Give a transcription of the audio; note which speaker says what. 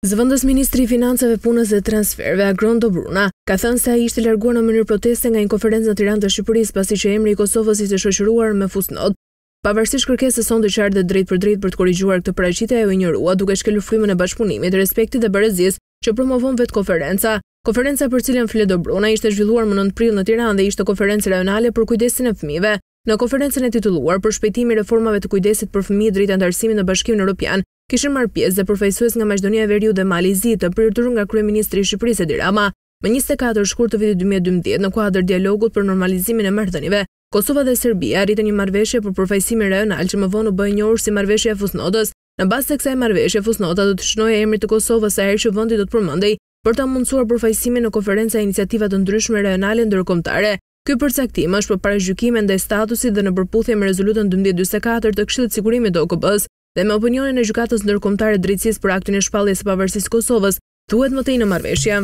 Speaker 1: Zëvendës ministri i Financave, Punës dhe Transferve, Agron Dobruna, ka thënë se ai ishte larguar në mënyrë proteste nga një konferencë në Tiranë të Shqipërisë pasi që emri i Kosovës ishte shoqëruar me fusnot. Pavarësisht kërkesës sonte që ardhe drejt për drejt për të korrigjuar këtë paraqitje, ajo injorua duke shkelur frymën e bashkëpunimit, respektit dhe barazisë që promovon vetë konferenca. Konferenca për cilën flet Dobruna ishte zhvilluar më 9 prill në Tiranë dhe ishte konferencë rajonale për kujdesin e fëmijëve. Në konferencën e titulluar për shpejtimi i reformave të kujdesit për fëmijë drejt antarësimit në Bashkimin Evropian, kishin marrë pjesë dhe përfaqësues nga Maqedonia e Veriut dhe Malizi, të prirur nga kryeministri i Shqipërisë Edi Rama. Më 24 shkurt të vitit 2012, në kuadër dialogut për normalizimin e marrëdhënieve, Kosova dhe Serbia arritën një marrëveshje për përfaqësimin rajonal që më vonë u bë e njohur si marrëveshja e fusnotës. Në bazë të kësaj marrëveshje, fusnota do të shënojë emrin të Kosovës sa herë që vendi do të përmendej për ta mundsuar përfaqësimin në konferenca e iniciativa të ndryshme rajonale ndërkombëtare. Ky përcaktim është për paragjykime ndaj statusit dhe në përputhje me rezolutën 1244 të Këshillit të Sigurimit të OKB-s dhe me opinionin e Gjykatës Ndërkombëtare Drejtësisë për aktin e shpalljes së pavarësisë së Kosovës, thuhet më tej në marrëveshje.